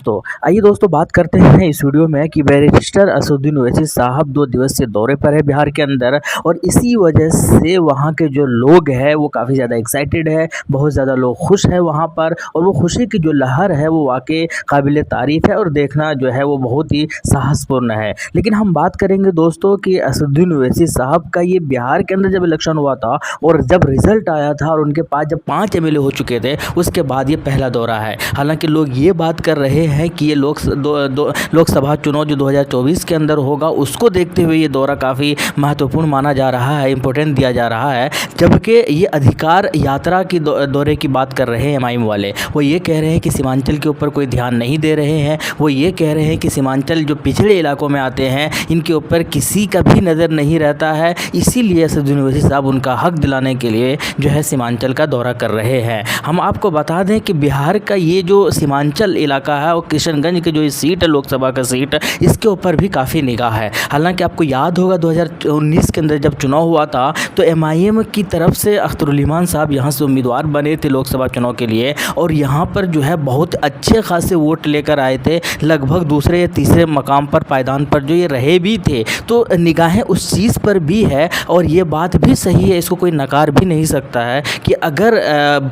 दोस्तों, आइए दोस्तों बात करते हैं इस वीडियो में कि बैरिस्टर असदुद्दीन ओवैसी साहब 2 दिवसीय दौरे पर है बिहार के अंदर और इसी वजह से वहाँ के जो लोग हैं वो काफ़ी ज़्यादा एक्साइटेड है, बहुत ज़्यादा लोग खुश हैं वहाँ पर और वो खुशी की जो लहर है वो वाक़ई काबिल तारीफ़ है और देखना जो है वो बहुत ही साहसपूर्ण है। लेकिन हम बात करेंगे दोस्तों कि असदुद्दीन ओवैसी साहब का ये बिहार के अंदर जब इलेक्शन हुआ था और जब रिज़ल्ट आया था और उनके पास जब 5 एमएलए हो चुके थे, उसके बाद ये पहला दौरा है। हालांकि लोग ये बात कर रहे हैं कि ये लोकसभा चुनाव जो 2024 के अंदर होगा उसको देखते हुए ये दौरा काफ़ी महत्वपूर्ण माना जा रहा है, इम्पोर्टेंट दिया जा रहा है। जबकि ये अधिकार यात्रा की दौरे की बात कर रहे हैं एमआईएम वाले। वो ये कह रहे हैं कि सीमांचल के ऊपर कोई ध्यान नहीं दे रहे हैं। वो ये कह रहे हैं कि सीमांचल जो पिछड़े इलाकों में आते हैं इनके ऊपर किसी का भी नज़र नहीं रहता है, इसीलिए असदुद्दीन ओवैसी साहब उनका हक दिलाने के लिए जो है सीमांचल का दौरा कर रहे हैं। हम आपको बता दें कि बिहार का ये जो सीमांचल इलाका है और किशनगंज की जो ये सीट है लोकसभा का सीट, इसके ऊपर भी काफ़ी निगाह है। हालांकि आपको याद होगा 2019 के अंदर जब चुनाव हुआ था तो एमआईएम की तरफ से अख्तरुल इमान साहब यहाँ से उम्मीदवार बने थे लोकसभा चुनाव के लिए और यहाँ पर जो है बहुत अच्छे खासे वोट लेकर आए थे, लगभग दूसरे या तीसरे मकाम पर पायदान पर जो ये रहे भी थे। तो निगाहें उस चीज़ पर भी है और ये बात भी सही है, इसको कोई नकार भी नहीं सकता है कि अगर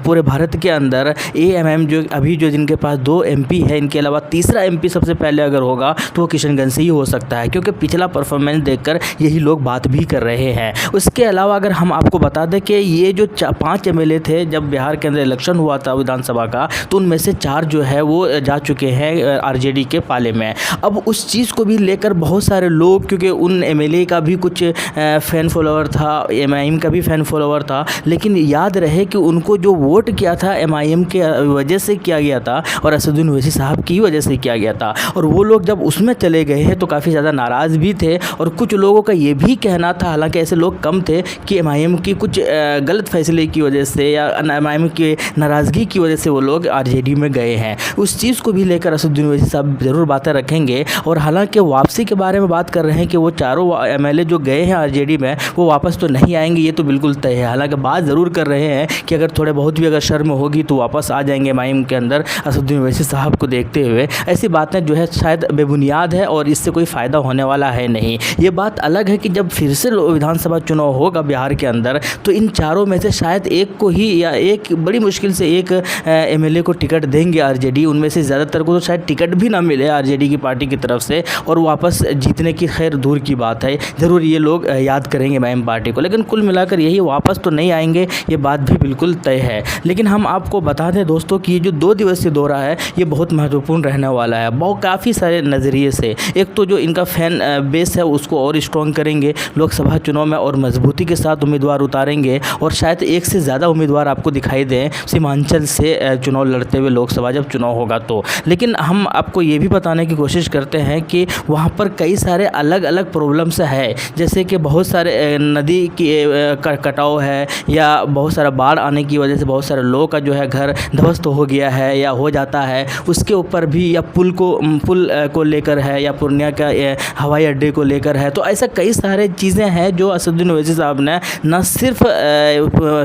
पूरे भारत के अंदर एएमएम जो अभी जो जिनके पास 2 एमपी है, इनके अलावा तीसरा एमपी सबसे पहले अगर होगा तो वो किशनगंज से ही हो सकता है, क्योंकि पिछला परफॉर्मेंस देखकर यही लोग बात भी कर रहे हैं। उसके अलावा अगर हम आपको बता दें कि ये जो 5 एमएलए थे जब बिहार के अंदर इलेक्शन हुआ था विधानसभा का, तो उनमें से 4 जो है वो जा चुके हैं आरजेडी के पाले में। अब उस चीज़ को भी लेकर बहुत सारे लोग, क्योंकि उन एमएलए का भी कुछ फ़ैन फॉलोवर था, एमआईएम का भी फ़ैन फॉलोवर था, लेकिन याद रहे कि उनको जो वोट किया था एमआईएम के वजह से किया गया था और असदुद्दीन ओवैसी साहब की वजह से किया गया था। और वो लोग जब उसमें चले गए हैं तो काफ़ी ज़्यादा नाराज़ भी थे और कुछ लोगों का ये भी कहना था, हालांकि ऐसे लोग कम थे, कि एमआईएम की कुछ गलत फैसले की वजह से या एमआईएम की नाराज़गी की वजह से वो लोग आरजेडी में गए हैं। उस चीज़ को भी लेकर असदुद्दीन ओवैसी साहब ज़रूर बातें रखेंगे। और हालांकि वापसी के बारे में बात कर रहे हैं कि वो चारों एमएलए जो गए हैं आरजेडी में वो वापस तो नहीं आएंगे, ये तो बिल्कुल तय है। हालांकि बात ज़रूर कर रहे हैं कि अगर थोड़े बहुत भी अगर शर्म होगी तो वापस आ जाएंगे एमआईएम के अंदर असदुद्दीन ओवैसी साहब को देखते हुए। ऐसी बातें जो है शायद बेबुनियाद है और इससे कोई फ़ायदा होने वाला है नहीं। ये बात अलग है कि जब फिर से विधानसभा चुनाव होगा बिहार के अंदर तो इन चारों में से शायद एक को ही या एक बड़ी मुश्किल से एक एमएलए को टिकट देंगे आरजेडी। उनमें से ज़्यादातर को तो शायद टिकट भी ना मिले आरजेडी की पार्टी की तरफ से और वापस जीतने की खैर दूर की बात है, ज़रूर ये लोग याद करेंगे एमआईएम पार्टी को। लेकिन कुल मिलाकर यही वापस तो नहीं आएंगे, ये बात भी बिल्कुल तय है। लेकिन हम आपको बता दें दोस्तों कि ये जो 2 दिवसीय दौरा है ये बहुत महत्वपूर्ण रहने वाला है, बहुत काफ़ी सारे नज़रिए से। एक तो जो इनका फ़ैन बेस है उसको और स्ट्रॉन्ग करेंगे लोकसभा चुनाव में और मजबूती के साथ उम्मीदवार उतारेंगे और शायद एक से ज़्यादा उम्मीदवार आपको दिखाई दें सीमांचल से चुनाव लड़ते हुए लोकसभा जब चुनाव होगा तो। लेकिन हम आपको ये भी बताने की कोशिश करते हैं कि वहाँ पर कई सारे अलग अलग प्रॉब्लम्स है, जैसे कि बहुत सारे नदी की कटाव है या बहुत सारा बाढ़ आने की वजह से बहुत सारे लोगों का जो है घर ध्वस्त हो गया है या हो जाता है, उसके ऊपर भी, या पुल को लेकर है या पूर्णिया का हवाई अड्डे को लेकर है। तो ऐसा कई सारे चीज़ें हैं जो असदुद्दीन ओवैसी साहब ने न सिर्फ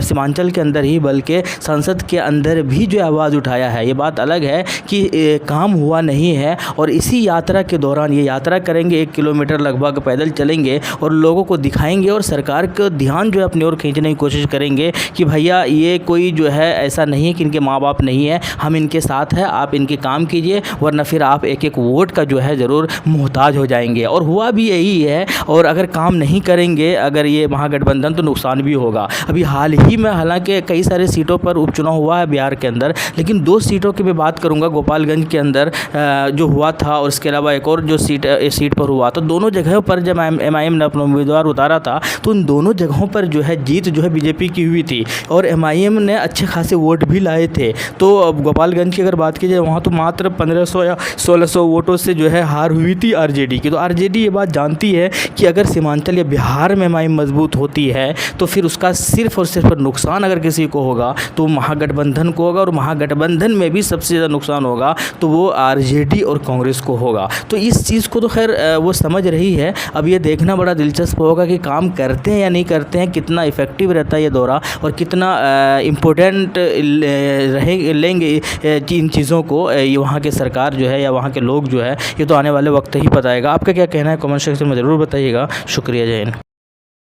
सीमांचल के अंदर ही बल्कि संसद के अंदर भी जो आवाज़ उठाया है। ये बात अलग है कि काम हुआ नहीं है और इसी यात्रा के दौरान ये यात्रा करेंगे, 1 किलोमीटर लगभग पैदल चलेंगे और लोगों को दिखाएंगे और सरकार का ध्यान जो है अपनी ओर खींचने की कोशिश करेंगे कि भैया ये कोई जो है ऐसा नहीं है कि इनके माँ बाप नहीं है, हम इनके साथ हैं, आप इनके काम कीजिए वरना फिर आप एक एक वोट का जो है ज़रूर मोहताज हो जाएंगे। और हुआ भी यही है। और अगर काम नहीं करेंगे अगर ये महागठबंधन तो नुकसान भी होगा। अभी हाल ही में हालांकि कई सारे सीटों पर उपचुनाव हुआ है बिहार के अंदर, लेकिन 2 सीटों की मैं बात करूंगा, गोपालगंज के अंदर जो हुआ था और इसके अलावा एक और जो सीट पर हुआ तो दोनों जगहों पर जब एमआईएम ने अपना उम्मीदवार उतारा था तो उन दोनों जगहों पर जो है जीत जो है बीजेपी की हुई थी और एमआईएम ने अच्छे खासे वोट भी लाए थे। तो गोपालगंज की अगर बात की जाए वहाँ तो मात्र 1500 या 1600 वोटों से जो है हार हुई थी आरजेडी की। तो आरजेडी ये बात जानती है कि अगर सीमांचल या बिहार में एमआईएम मजबूत होती है तो फिर उसका सिर्फ और सिर्फ नुकसान अगर किसी को होगा तो महागठबंधन को होगा और महागठबंधन में भी सबसे ज़्यादा नुकसान होगा तो वो आरजेडी और कांग्रेस को होगा। तो इस चीज़ को तो खैर वो समझ रही है। अब ये देखना बड़ा दिलचस्प होगा कि काम करते हैं या नहीं करते हैं, कितना इफ़ेक्टिव रहता है ये दौरा और कितना इम्पोर्टेंट लेंगे इन चीज़ों को ये वहाँ की सरकार जो है या वहाँ के लोग जो है, ये तो आने वाले वक्त ही बताएगा। आपका क्या कहना है कमेंट सेक्शन में ज़रूर बताइएगा। शुक्रिया, जय हिंद।